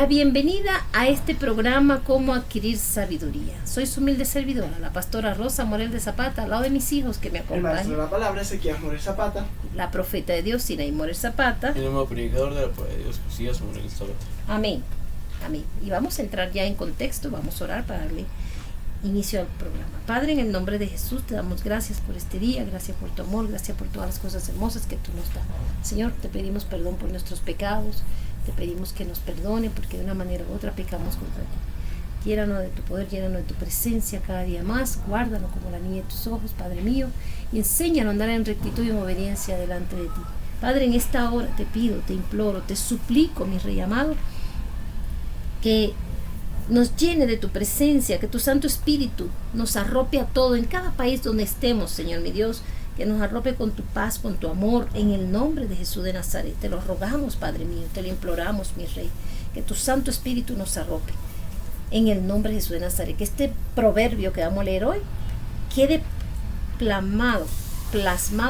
la bienvenida a este programa Cómo adquirir sabiduría. Soy su humilde servidora, la pastora Rosa Morel de Zapata, al lado de mis hijos que me El maestro acompañan. de la palabra, Ezequiel Morel Zapata. La profeta de Dios, Sinaí Morel Zapata. El nuevo predicador de la palabra de Dios, Josías Morel Zapata. Amén. Amén. Y vamos a entrar ya en contexto, vamos a orar para darle inicio al programa. Padre, en el nombre de Jesús te damos gracias por este día, gracias por tu amor, gracias por todas las cosas hermosas que tú nos das. Señor, te pedimos perdón por nuestros pecados, te pedimos que nos perdone porque de una manera u otra pecamos contra ti. Llénanos de tu poder, llénanos de tu presencia cada día más, guárdanos como la niña de tus ojos, Padre mío, y enséñanos a andar en rectitud y en obediencia delante de ti. Padre, en esta hora te pido, te imploro, te suplico, mi Rey amado, que nos llene de tu presencia, que tu Santo Espíritu nos arrope a todo, en cada país donde estemos, Señor mi Dios, que nos arrope con tu paz, con tu amor, en el nombre de Jesús de Nazaret. Te lo rogamos, Padre mío, te lo imploramos, mi Rey, que tu Santo Espíritu nos arrope, en el nombre de Jesús de Nazaret. Que este proverbio que vamos a leer hoy quede plasmado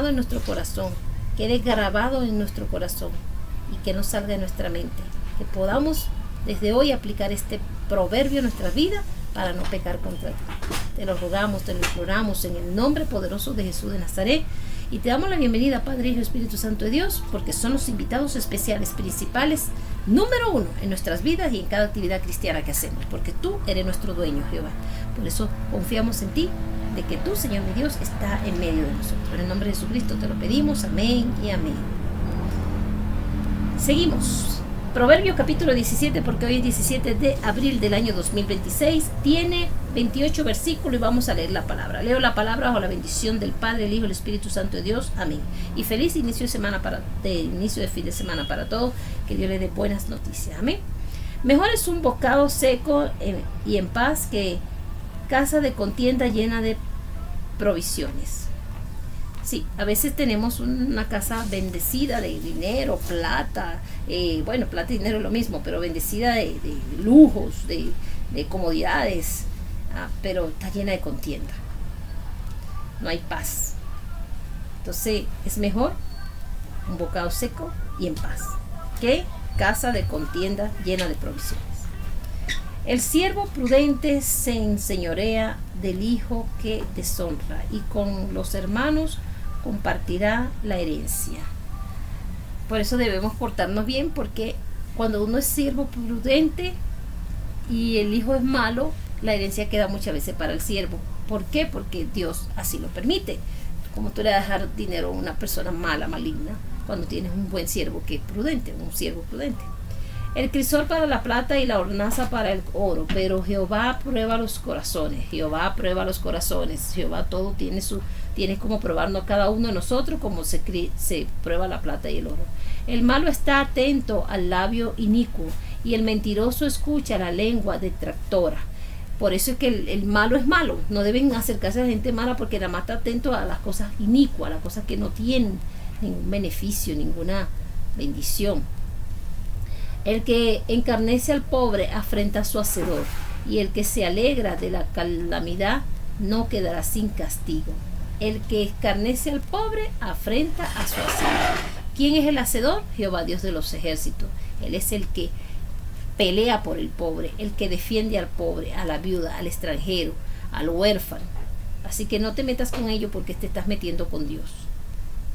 en nuestro corazón, quede grabado en nuestro corazón y que no salga de nuestra mente, que podamos desde hoy aplicar este proverbio en nuestra vida para no pecar contra ti. Te lo rogamos, te lo imploramos en el nombre poderoso de Jesús de Nazaret y te damos la bienvenida, Padre, Hijo y Espíritu Santo de Dios, porque son los invitados especiales, principales, número uno en nuestras vidas y en cada actividad cristiana que hacemos, porque tú eres nuestro dueño, Jehová. Por eso confiamos en ti, de que tú, Señor mi Dios, está en medio de nosotros. En el nombre de Jesucristo te lo pedimos, amén y amén. Seguimos. Proverbio capítulo 17, porque hoy es 17 de abril del año 2026, tiene 28 versículos y vamos a leer la palabra. Leo la palabra bajo la bendición del Padre, el Hijo y el Espíritu Santo de Dios. Amén. Y feliz inicio de fin de semana para todos. Que Dios le dé buenas noticias. Amén. Mejor es un bocado seco y en paz que casa de contienda llena de provisiones. Sí, a veces tenemos una casa bendecida de dinero, plata, plata y dinero es lo mismo, pero bendecida de lujos, de comodidades, pero está llena de contienda. No hay paz. Entonces es mejor un bocado seco y en paz que casa de contienda llena de provisiones. El siervo prudente se enseñorea del hijo que deshonra y con los hermanos compartirá la herencia. Por eso debemos portarnos bien, porque cuando uno es siervo prudente y el hijo es malo, la herencia queda muchas veces para el siervo. ¿Por qué? Porque Dios así lo permite. Como tú le vas a dejar dinero a una persona mala, maligna, cuando tienes un buen siervo que es prudente, un siervo prudente. El crisol para la plata y la hornaza para el oro, pero Jehová prueba los corazones. Jehová prueba los corazones. Jehová todo tiene como probarnos a cada uno de nosotros, como se prueba la plata y el oro. El malo está atento al labio inicuo y el mentiroso escucha la lengua detractora. Por eso es que el malo es malo. No deben acercarse a la gente mala, porque la más está atento a las cosas inicuas, a las cosas que no tienen ningún beneficio, ninguna bendición. El que encarnece al pobre afrenta a su hacedor, y el que se alegra de la calamidad no quedará sin castigo. El que escarnece al pobre afrenta a su hacedor. ¿Quién es el hacedor? Jehová, Dios de los ejércitos. Él es el que pelea por el pobre, el que defiende al pobre, a la viuda, al extranjero, al huérfano. Así que no te metas con ello, porque te estás metiendo con Dios.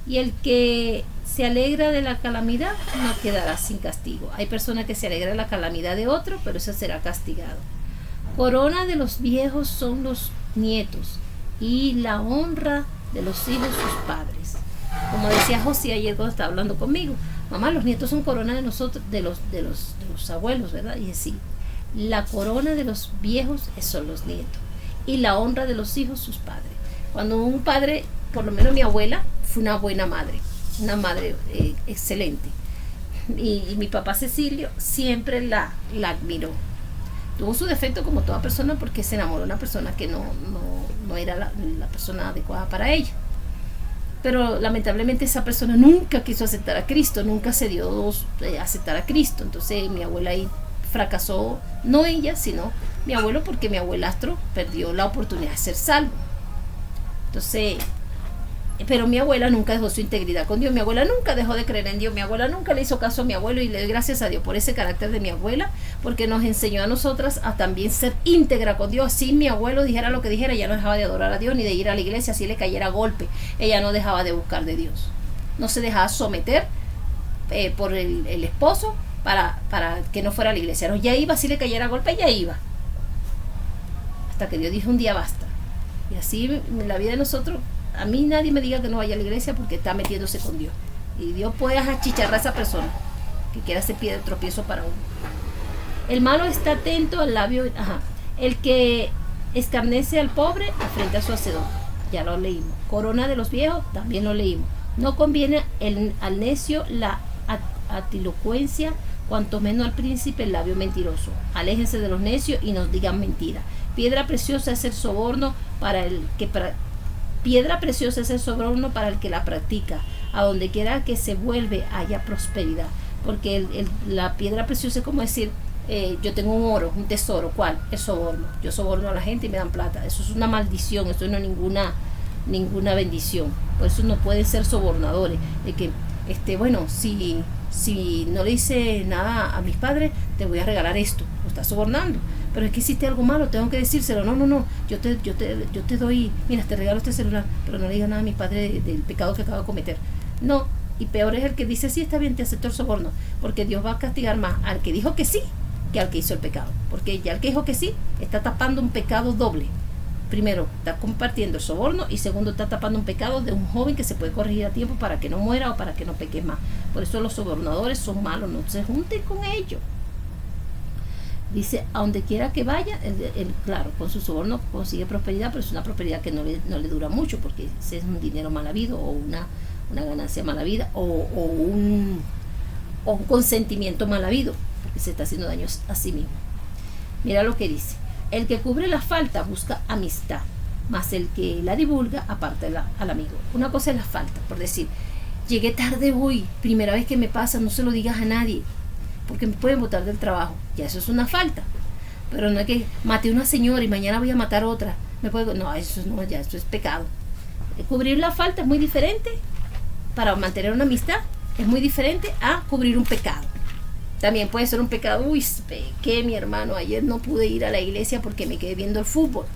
Y el que se alegra de la calamidad no quedará sin castigo. Hay personas que se alegran de la calamidad de otro, pero eso será castigado. Corona de los viejos son los nietos, y la honra de los hijos sus padres. Como decía José ayer cuando estaba hablando conmigo, mamá, los nietos son corona de nosotros, de los abuelos, ¿verdad? Y así, la corona de los viejos son los nietos, y la honra de los hijos sus padres. Cuando un padre, por lo menos mi abuela, fue una buena madre, una madre excelente, y mi papá Cecilio siempre la admiró. Tuvo su defecto como toda persona, porque se enamoró de una persona que no era la persona adecuada para ella, pero lamentablemente esa persona nunca quiso aceptar a Cristo, nunca se dio a aceptar a Cristo. Entonces mi abuela ahí fracasó, no ella, sino mi abuelo, porque mi abuelastro perdió la oportunidad de ser salvo. Entonces Pero mi abuela nunca dejó su integridad con Dios, mi abuela nunca dejó de creer en Dios, mi abuela nunca le hizo caso a mi abuelo, y le doy gracias a Dios por ese carácter de mi abuela, porque nos enseñó a nosotras a también ser íntegra con Dios. Así mi abuelo dijera lo que dijera, ella no dejaba de adorar a Dios ni de ir a la iglesia, así le cayera golpe, ella no dejaba de buscar de Dios, no se dejaba someter por el esposo para que no fuera a la iglesia, no, ya iba, si le cayera golpe, ya iba, hasta que Dios dijo un día basta. Y así en la vida de nosotros, a mí nadie me diga que no vaya a la iglesia porque está metiéndose con Dios. Y Dios puede achicharrar a esa persona que quiera ser pie de tropiezo para uno. El malo está atento al labio. El que escarnece al pobre afrenta a su hacedor. Ya lo leímos. Corona de los viejos, también lo leímos. No conviene al necio la atilocuencia, cuanto menos al príncipe el labio mentiroso. Aléjense de los necios y nos digan mentira. Piedra preciosa es el soborno para el que Piedra preciosa es el soborno para el que la practica. A donde quiera que se vuelve haya prosperidad. Porque la piedra preciosa es como decir, yo tengo un oro, un tesoro. ¿Cuál? El soborno. Yo soborno a la gente y me dan plata. Eso es una maldición, eso no es ninguna bendición. Por eso no pueden ser sobornadores. De que, bueno, si no le hice nada a mis padres, te voy a regalar esto. Lo estás sobornando. Pero es que hiciste algo malo, tengo que decírselo. No, yo te doy, mira, te regalo este celular, pero no le digas nada a mi padre del pecado que acabo de cometer. No, y peor es el que dice, sí, está bien, te acepto el soborno, porque Dios va a castigar más al que dijo que sí que al que hizo el pecado, porque ya el que dijo que sí está tapando un pecado doble. Primero, está compartiendo el soborno, y segundo, está tapando un pecado de un joven que se puede corregir a tiempo para que no muera o para que no peque más. Por eso los sobornadores son malos, no se junten con ellos. Dice, a donde quiera que vaya, claro, con su soborno consigue prosperidad, pero es una prosperidad que no le dura mucho, porque es un dinero mal habido, o una ganancia mal habida, o un consentimiento mal habido, porque se está haciendo daño a sí mismo. Mira lo que dice: el que cubre la falta busca amistad, mas el que la divulga aparta al amigo. Una cosa es la falta, por decir, llegué tarde hoy, primera vez que me pasa, no se lo digas a nadie, porque me pueden botar del trabajo. Ya eso es una falta. Pero no es que maté a una señora y mañana voy a matar a otra. No, eso es pecado. Cubrir la falta es muy diferente. Para mantener una amistad es muy diferente a cubrir un pecado. También puede ser un pecado. Uy, pequé, mi hermano, ayer no pude ir a la iglesia porque me quedé viendo el fútbol.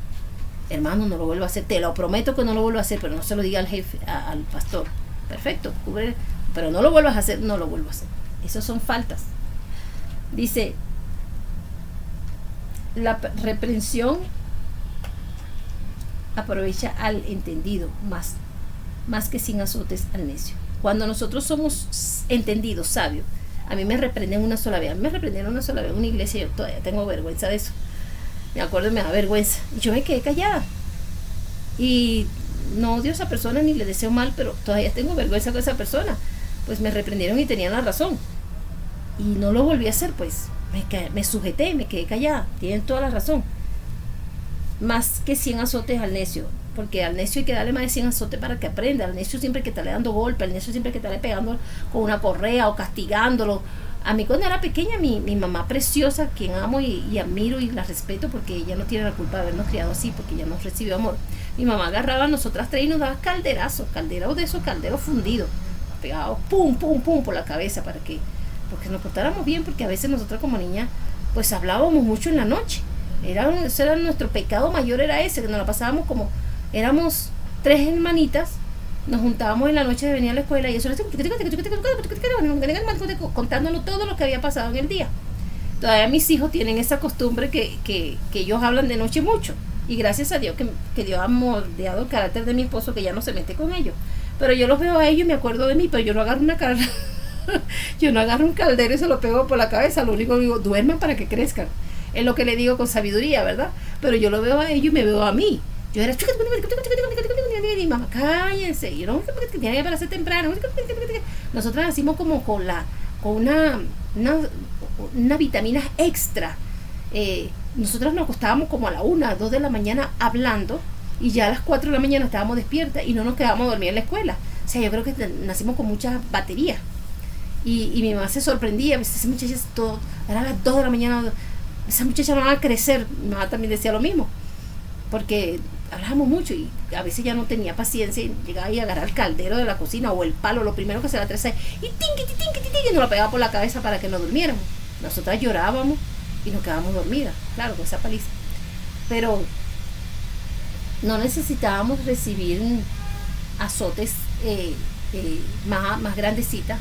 Hermano, no lo vuelvo a hacer. Te lo prometo que no lo vuelvo a hacer, pero no se lo diga al jefe, al pastor. Perfecto, cubre, pero no lo vuelvas a hacer. No lo vuelvo a hacer. Esas son faltas. Dice, la reprensión aprovecha al entendido, más que sin azotes al necio. Cuando nosotros somos entendidos, sabios, a mí me reprenden una sola vez. A mí me reprendieron una sola vez en una iglesia, yo todavía tengo vergüenza de eso. Me acuerdo y me da vergüenza. Y yo me quedé callada. Y no odio a esa persona ni le deseo mal, pero todavía tengo vergüenza con esa persona. Pues me reprendieron y tenían la razón. Y no lo volví a hacer, pues. Me sujeté, me quedé callada. Tienen toda la razón. Más que 100 azotes al necio. Porque al necio hay que darle más de 100 azotes para que aprenda. Al necio siempre hay que estarle dando golpe. Al necio siempre hay que estarle pegando con una correa o castigándolo. A mí cuando era pequeña, mi mamá preciosa, quien amo y admiro y la respeto, porque ella no tiene la culpa de habernos criado así, porque ella nos recibió amor. Mi mamá agarraba a nosotras tres y nos daba calderazos de esos calderos fundidos, pegados pum, pum, pum por la cabeza porque nos portáramos bien, porque a veces nosotros como niñas pues hablábamos mucho en la noche. Ese era nuestro pecado mayor, era ese, que nos la pasábamos como, éramos tres hermanitas, nos juntábamos en la noche de venir a la escuela y eso era contándonos todo lo que había pasado en el día. Todavía mis hijos tienen esa costumbre que ellos hablan de noche mucho, y gracias a Dios que Dios ha moldeado el carácter de mi esposo, que ya no se mete con ellos. Pero yo los veo a ellos y me acuerdo de mí, pero yo no agarro una cara. Yo no agarro un caldero y se lo pego por la cabeza. Lo único que digo, duerman para que crezcan. Es lo que le digo con sabiduría, ¿verdad? Pero yo lo veo a ellos y me veo a mí. Yo era, y mamá, cállense. Y yo, no, que tiene que pararse temprano. Nosotros nacimos como con una vitamina extra. Nosotros nos acostábamos como a la 1, 2 de la mañana hablando, y ya a las 4 de la mañana estábamos despiertas y no nos quedábamos a dormir en la escuela. O sea, yo creo que nacimos con mucha batería. Y mi mamá se sorprendía, a veces esa muchacha era a las 2 de la mañana, esa muchacha no va a crecer. Mi mamá también decía lo mismo, porque hablábamos mucho y a veces ya no tenía paciencia y llegaba y agarraba el caldero de la cocina o el palo, lo primero que se le atrasa y tinqui, nos lo pegaba por la cabeza para que no durmiéramos. Nosotras llorábamos y nos quedábamos dormidas, claro, con esa paliza. Pero no necesitábamos recibir azotes más grandecitas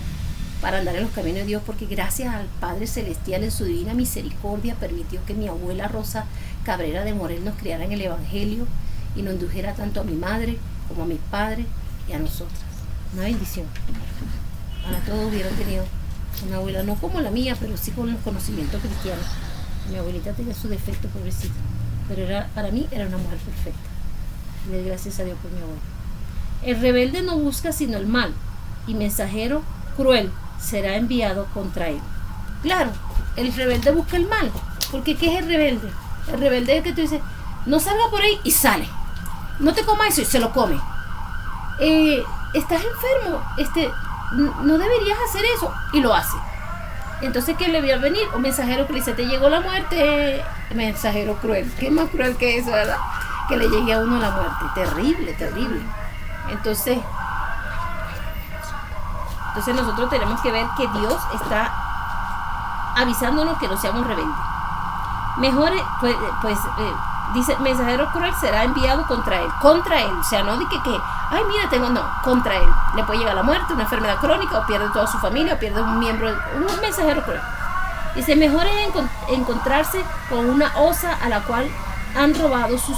para andar en los caminos de Dios, porque gracias al Padre Celestial en su divina misericordia permitió que mi abuela Rosa Cabrera de Morel nos criara en el Evangelio y nos indujera tanto a mi madre como a mi padre y a nosotras. Una bendición. Ahora todos hubieran tenido una abuela, no como la mía, pero sí con los conocimientos cristianos. Mi abuelita tenía su defecto, pobrecita, pero para mí era una mujer perfecta. Le doy gracias a Dios por mi abuela. El rebelde no busca sino el mal, y mensajero cruel será enviado contra él. Claro, el rebelde busca el mal, porque ¿qué es el rebelde? El rebelde es el que tú dices, no salga por ahí y sale. No te comas eso y se lo come. Estás enfermo, no deberías hacer eso, y lo hace. Entonces, ¿qué le voy a venir? Un mensajero que le dice, te llegó la muerte. Mensajero cruel. ¿Qué más cruel que eso, verdad? Que le llegue a uno la muerte. Terrible, terrible. Entonces nosotros tenemos que ver que Dios está avisándonos que no seamos rebeldes. Mejor, dice, mensajero cruel será enviado contra él. Contra él. O sea, no de que ay, mira, no, contra él. Le puede llegar la muerte, una enfermedad crónica, o pierde toda su familia, o pierde un miembro, un mensajero cruel. Dice, mejor es encontrarse con una osa a la cual han robado sus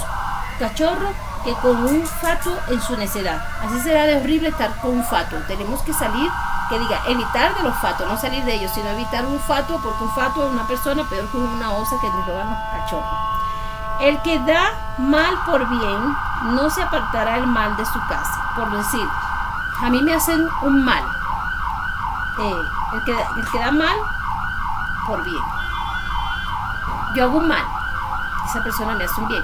cachorros que con un fatuo en su necedad. Así será de horrible estar con un fatuo. Tenemos que salir, que diga, evitar de los fatuos, no salir de ellos, sino evitar un fatuo, porque un fatuo es una persona peor que una osa que le roban los cachorros. El que da mal por bien, no se apartará el mal de su casa. Por decir, a mí me hacen un mal. El que da mal por bien. Yo hago un mal, esa persona me hace un bien.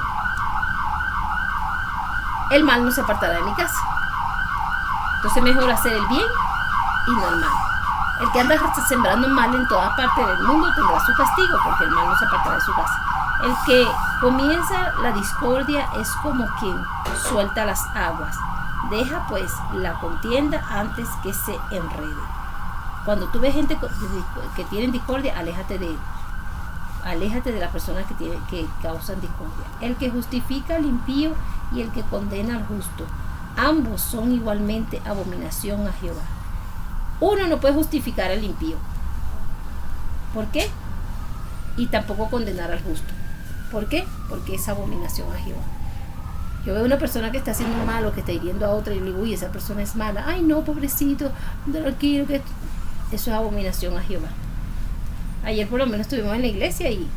El mal no se apartará de mi casa. Entonces mejor hacer el bien y no el mal. El que anda sembrando mal en todas partes del mundo tendrá su castigo, porque el mal no se apartará de su casa. El que comienza la discordia es como quien suelta las aguas. Deja pues la contienda antes que se enrede. Cuando tú ves gente que tienen discordia, aléjate de él. Aléjate de las personas que causan discordia. El que justifica al impío y el que condena al justo, ambos son igualmente abominación a Jehová. Uno no puede justificar al impío. ¿Por qué? Y tampoco condenar al justo. ¿Por qué? Porque es abominación a Jehová. Yo veo una persona que está haciendo mal o que está hiriendo a otra y le digo, uy, esa persona es mala. Ay, no, pobrecito, tranquilo, que eso es abominación a Jehová. Ayer por lo menos estuvimos en la iglesia y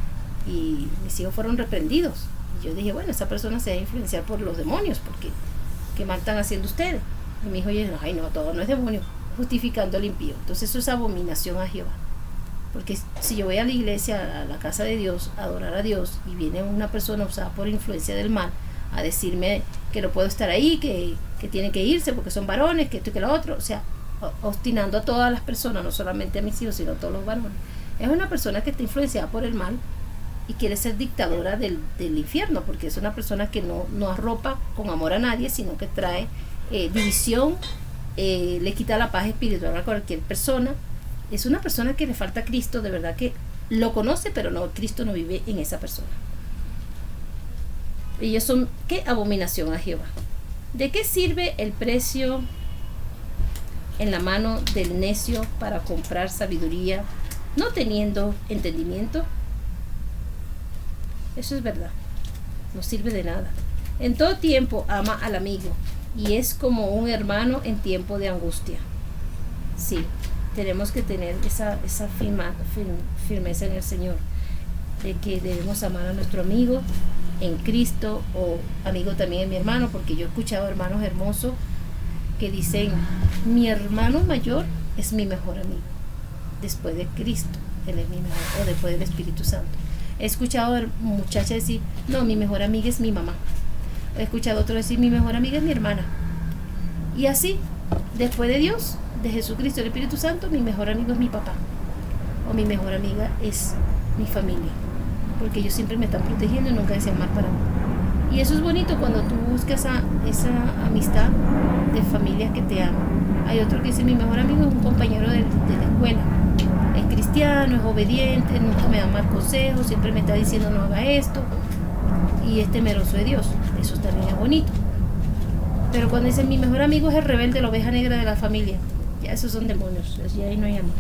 mis hijos fueron reprendidos. Y yo dije, bueno, esa persona se va a influenciar por los demonios, porque ¿qué mal están haciendo ustedes? Y mi hijo dice, ay, no, todo no es demonio, justificando al impío. Entonces eso es abominación a Jehová. Porque si yo voy a la iglesia, a la casa de Dios, a adorar a Dios, y viene una persona usada por influencia del mal a decirme que no puedo estar ahí, que tiene que irse porque son varones, que esto y que lo otro, o sea, obstinando a todas las personas, no solamente a mis hijos, sino a todos los varones. Es una persona que está influenciada por el mal y quiere ser dictadora del infierno, porque es una persona que no arropa con amor a nadie, sino que trae división, le quita la paz espiritual a cualquier persona. Es una persona que le falta a Cristo, de verdad que lo conoce, pero no, Cristo no vive en esa persona. Ellos son, ¿qué? Abominación a Jehová. ¿De qué sirve el precio en la mano del necio para comprar sabiduría, no teniendo entendimiento? Eso es verdad, no sirve de nada. En todo tiempo ama al amigo y es como un hermano en tiempo de angustia. Sí, tenemos que tener esa firmeza en el Señor, de que debemos amar a nuestro amigo en Cristo, o amigo también en mi hermano, porque yo he escuchado hermanos hermosos que dicen, mi hermano mayor es mi mejor amigo, después de Cristo, él es mi mejor, o después del Espíritu Santo. He escuchado muchachas decir, no, mi mejor amiga es mi mamá. He escuchado otro decir, mi mejor amiga es mi hermana. Y así, después de Dios, de Jesucristo, el Espíritu Santo, mi mejor amigo es mi papá, o mi mejor amiga es mi familia, porque ellos siempre me están protegiendo y nunca desean mal para mí. Y eso es bonito cuando tú buscas esa amistad de familia que te ama. Hay otro que dice, mi mejor amigo es un compañero de la escuela. Es cristiano, es obediente, nunca me da mal consejo, siempre me está diciendo no haga esto. Y es temeroso de Dios. Eso también es bonito. Pero cuando dicen, mi mejor amigo es el rebelde, la oveja negra de la familia, ya esos son demonios, ya ahí no hay amor.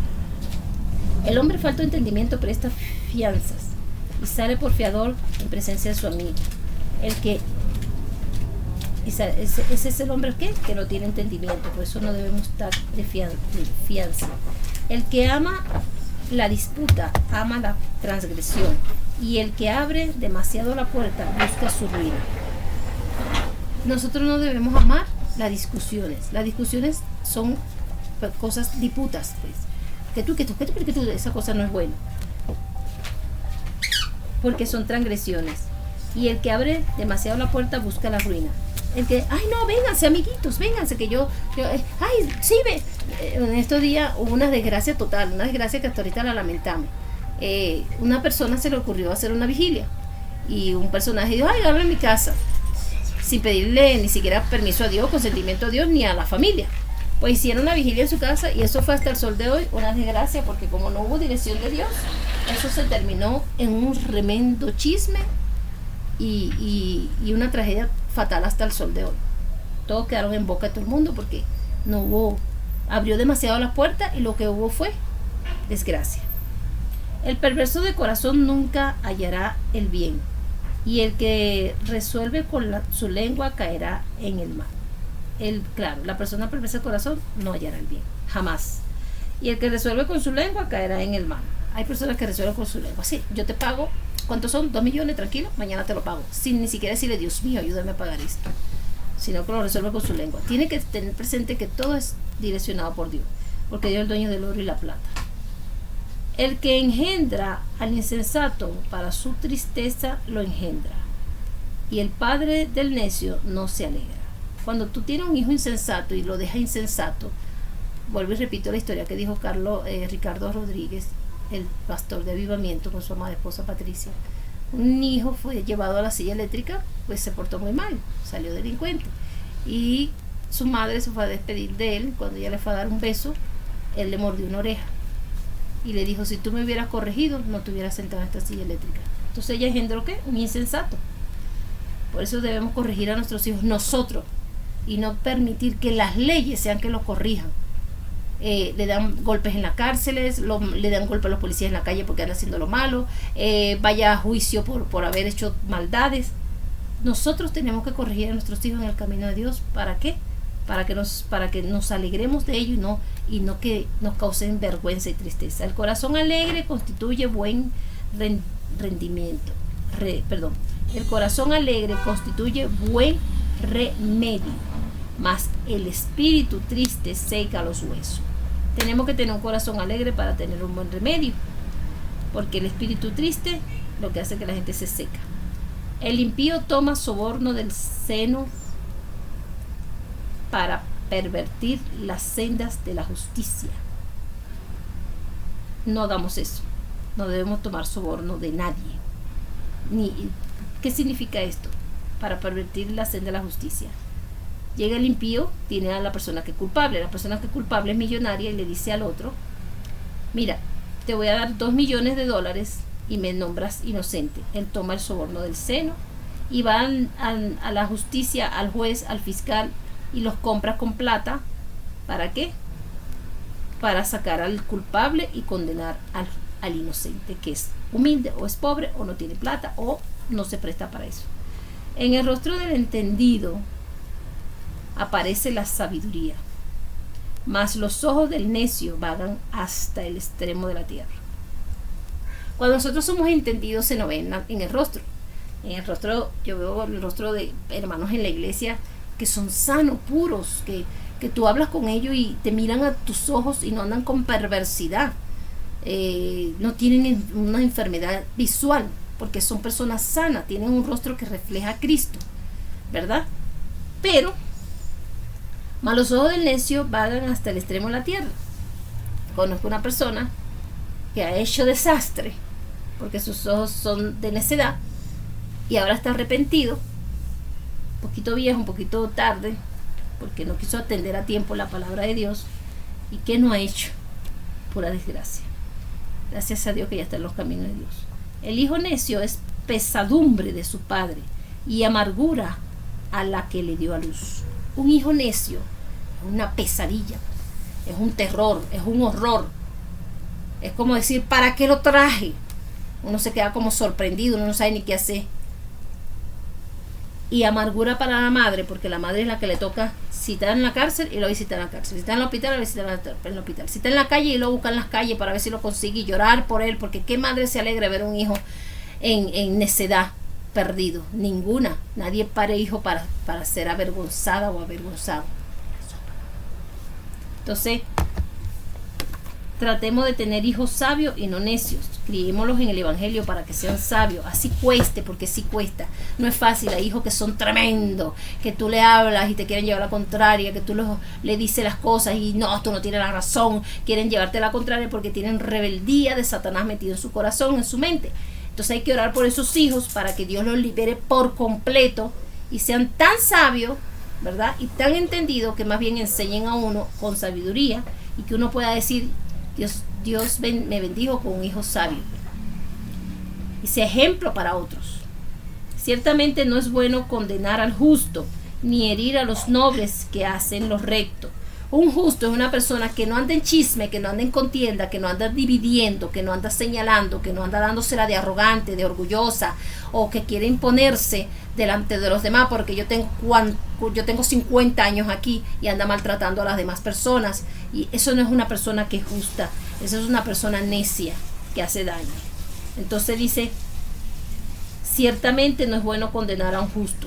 El hombre falto de entendimiento presta fianzas y sale por fiador en presencia de su amigo. Ese es el hombre que no tiene entendimiento, por eso no debemos estar de fianza. El que ama la disputa, ama la transgresión, y el que abre demasiado la puerta busca su ruina. Nosotros no debemos amar las discusiones. Las discusiones son cosas disputas, pues. Que tú, esa cosa no es buena. Porque son transgresiones. Y el que abre demasiado la puerta busca la ruina. El que, ay no, vénganse amiguitos, vénganse que yo ay, sí, ve. En estos días hubo una desgracia total, una desgracia que hasta ahorita la lamentamos. Una persona se le ocurrió hacer una vigilia. Y un personaje dijo, ay, habla en mi casa. Sin pedirle ni siquiera permiso a Dios, consentimiento a Dios, ni a la familia. Pues hicieron una vigilia en su casa y eso fue hasta el sol de hoy una desgracia, porque como no hubo dirección de Dios, eso se terminó en un tremendo chisme y una tragedia fatal hasta el sol de hoy. Todos quedaron en boca de todo el mundo porque abrió demasiado las puertas y lo que hubo fue desgracia. El perverso de corazón nunca hallará el bien, y el que resuelve con su lengua caerá en el mal. Claro, la persona perversa de corazón no hallará el bien, jamás. Y el que resuelve con su lengua caerá en el mal. Hay personas que resuelven con su lengua. Sí, yo te pago, ¿cuántos son? 2 millones, tranquilo, mañana te lo pago. Sin ni siquiera decirle, Dios mío, ayúdame a pagar esto. Sino que lo resuelve con su lengua. Tiene que tener presente que todo es direccionado por Dios, porque Dios es el dueño del oro y la plata. El que engendra al insensato, para su tristeza lo engendra. Y el padre del necio no se alegra. Cuando tú tienes un hijo insensato y lo dejas insensato, vuelvo y repito la historia que dijo Ricardo Rodríguez, el pastor de Avivamiento, con su amada esposa Patricia. Un hijo fue llevado a la silla eléctrica, pues se portó muy mal, salió delincuente. Y su madre se fue a despedir de él. Cuando ella le fue a dar un beso, él le mordió una oreja. Y le dijo, si tú me hubieras corregido, no te hubieras sentado en esta silla eléctrica. Entonces ella engendró, ¿qué? Un insensato. Por eso debemos corregir a nuestros hijos nosotros y no permitir que las leyes sean que los corrijan. Le dan golpes en las cárceles, le dan golpes a los policías en la calle porque andan haciendo lo malo, vaya a juicio por haber hecho maldades. Nosotros tenemos que corregir a nuestros hijos en el camino de Dios. ¿Para qué? Para que nos alegremos de ello y no que nos causen vergüenza y tristeza. El corazón alegre constituye buen rendimiento. El corazón alegre constituye buen remedio, mas el espíritu triste seca los huesos. Tenemos que tener un corazón alegre para tener un buen remedio, porque el espíritu triste lo que hace que la gente se seca. El impío toma soborno del seno para pervertir las sendas de la justicia. No damos eso. No debemos tomar soborno de nadie. ¿Qué significa esto? Para pervertir la senda de la justicia. Llega el impío, tiene a la persona que es culpable. La persona que es culpable es millonaria y le dice al otro, mira, te voy a dar $2 millones y me nombras inocente. Él toma el soborno del seno y va a la justicia, al juez, al fiscal, y los compra con plata. ¿Para qué? Para sacar al culpable y condenar al inocente, que es humilde o es pobre o no tiene plata o no se presta para eso. En el rostro del entendido aparece la sabiduría, mas los ojos del necio vagan hasta el extremo de la tierra. Cuando nosotros somos entendidos se nos ve en el rostro. En el rostro, yo veo el rostro de hermanos en la iglesia que son sanos, puros, que tú hablas con ellos y te miran a tus ojos y no andan con perversidad, no tienen una enfermedad visual, porque son personas sanas, tienen un rostro que refleja a Cristo, ¿verdad? Pero los ojos del necio vagan hasta el extremo de la tierra. Conozco una persona que ha hecho desastre porque sus ojos son de necedad y ahora está arrepentido un poquito viejo, un poquito tarde, porque no quiso atender a tiempo la palabra de Dios. ¿Y qué no ha hecho? Pura desgracia. Gracias a Dios que ya está en los caminos de Dios. El hijo necio es pesadumbre de su padre y amargura a la que le dio a luz. Un hijo necio es una pesadilla, es un terror, es un horror. Es como decir, ¿para qué lo traje? Uno se queda como sorprendido, uno no sabe ni qué hacer. Y amargura para la madre, porque la madre es la que le toca, si está en la cárcel, y lo visita en la cárcel. Si está en el hospital, lo visita en el hospital. Si está en la calle, y lo busca en las calles para ver si lo consigue y llorar por él, porque qué madre se alegra ver un hijo en necedad, perdido. Ninguna. Nadie pare hijo para ser avergonzada o avergonzado. Entonces, tratemos de tener hijos sabios y no necios. Criémoslos en el evangelio para que sean sabios. Así cueste, porque sí cuesta. No es fácil. Hay hijos que son tremendos, que tú le hablas y te quieren llevar la contraria, que tú le dices las cosas y no, tú no tienes la razón. Quieren llevarte la contraria porque tienen rebeldía de Satanás metido en su corazón, en su mente. Entonces hay que orar por esos hijos para que Dios los libere por completo y sean tan sabios, ¿verdad? Y tan entendidos que más bien enseñen a uno con sabiduría y que uno pueda decir, Dios me bendijo con un hijo sabio y sea ejemplo para otros. Ciertamente no es bueno condenar al justo ni herir a los nobles que hacen lo recto. Un justo es una persona que no anda en chisme, que no anda en contienda, que no anda dividiendo, que no anda señalando, que no anda dándosela de arrogante, de orgullosa, o que quiere imponerse delante de los demás porque yo tengo 50 años aquí y anda maltratando a las demás personas. Y eso no es una persona que es justa, eso es una persona necia que hace daño. Entonces dice, ciertamente no es bueno condenar a un justo.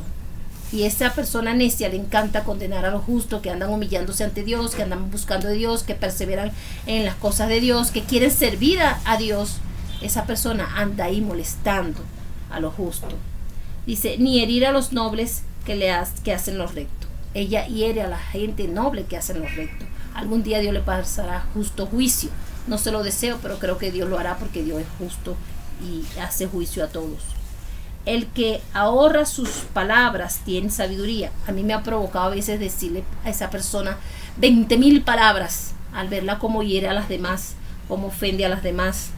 Y esa persona necia le encanta condenar a los justos que andan humillándose ante Dios, que andan buscando a Dios, que perseveran en las cosas de Dios, que quieren servir a Dios. Esa persona anda ahí molestando a los justos. Dice, ni herir a los nobles que hacen lo recto. Ella hiere a la gente noble que hacen lo recto. Algún día Dios le pasará justo juicio. No se lo deseo, pero creo que Dios lo hará porque Dios es justo y hace juicio a todos. El que ahorra sus palabras tiene sabiduría. A mí me ha provocado a veces decirle a esa persona 20,000 palabras al verla como hiere a las demás, como ofende a las demás.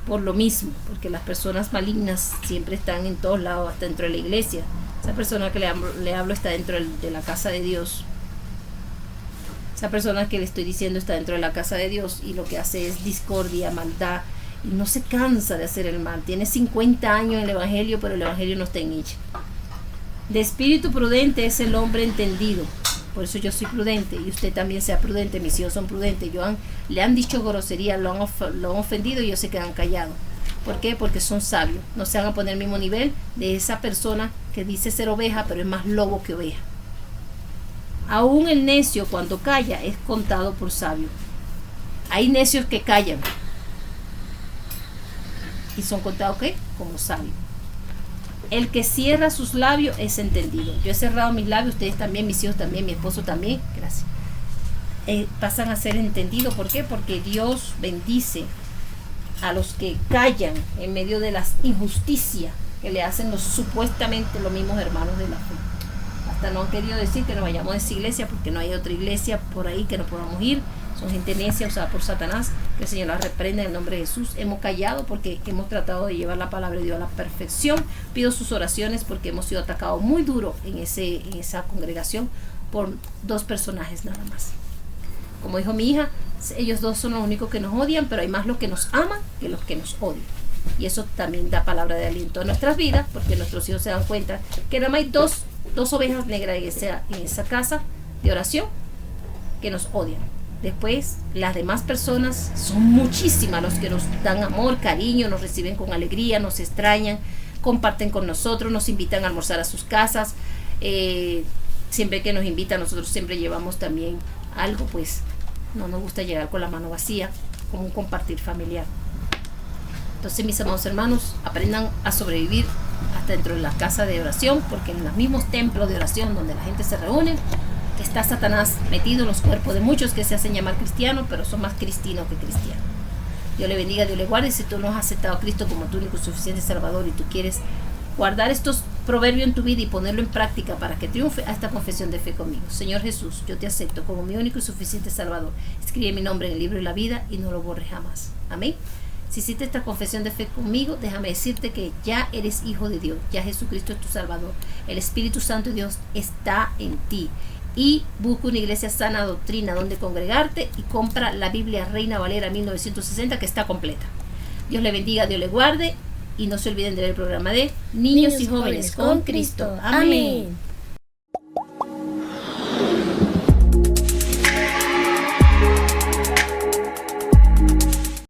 Por lo mismo, porque las personas malignas siempre están en todos lados, hasta dentro de la iglesia. Esa persona que le hablo está dentro de la casa de Dios. Esa persona que le estoy diciendo está dentro de la casa de Dios y lo que hace es discordia, maldad, y no se cansa de hacer el mal. Tiene 50 años en el evangelio, pero el evangelio no está en ella. De espíritu prudente es el hombre entendido. Por eso yo soy prudente y usted también sea prudente. Mis hijos son prudentes. Le han dicho grosería, lo han ofendido y ellos se quedan callados. ¿Por qué? Porque son sabios. No se van a poner al mismo nivel de esa persona que dice ser oveja, pero es más lobo que oveja. Aún el necio cuando calla es contado por sabio. Hay necios que callan y son contados ¿qué? Como sabios. El que cierra sus labios es entendido. Yo he cerrado mis labios, ustedes también, mis hijos también, mi esposo también. Gracias. Pasan a ser entendidos. ¿Por qué? Porque Dios bendice a los que callan en medio de las injusticias que le hacen supuestamente los mismos hermanos de la fe. Hasta no han querido decir que nos vayamos de esa iglesia porque no hay otra iglesia por ahí que no podamos ir. Son gente necia usada por Satanás. Que el Señor la reprenda en el nombre de Jesús. Hemos callado porque hemos tratado de llevar la palabra de Dios a la perfección. Pido sus oraciones porque hemos sido atacados muy duro en esa congregación por 2 personajes nada más. Como dijo mi hija, ellos 2 son los únicos que nos odian, pero hay más los que nos aman que los que nos odian. Y eso también da palabra de aliento a nuestras vidas, porque nuestros hijos se dan cuenta que nada más hay dos ovejas negras en esa casa de oración que nos odian. Después, las demás personas son muchísimas los que nos dan amor, cariño, nos reciben con alegría, nos extrañan, comparten con nosotros, nos invitan a almorzar a sus casas. Siempre que nos invitan, nosotros siempre llevamos también algo, pues no nos gusta llegar con la mano vacía, como un compartir familiar. Entonces, mis amados hermanos, aprendan a sobrevivir hasta dentro de la casa de oración, porque en los mismos templos de oración donde la gente se reúne, está Satanás metido en los cuerpos de muchos que se hacen llamar cristianos, pero son más cristinos que cristianos. Dios le bendiga, Dios le guarde. Si tú no has aceptado a Cristo como tu único y suficiente Salvador y tú quieres guardar estos proverbios en tu vida y ponerlo en práctica para que triunfe, a esta confesión de fe conmigo. Señor Jesús, yo te acepto como mi único y suficiente Salvador. Escribe mi nombre en el libro de la vida y no lo borres jamás. Amén. Si hiciste esta confesión de fe conmigo, déjame decirte que ya eres hijo de Dios. Ya Jesucristo es tu Salvador. El Espíritu Santo de Dios está en ti. Y busca una iglesia sana doctrina donde congregarte y compra la Biblia Reina Valera 1960 que está completa. Dios le bendiga, Dios le guarde. Y no se olviden de ver el programa de Niños y Jóvenes con Cristo. Amén.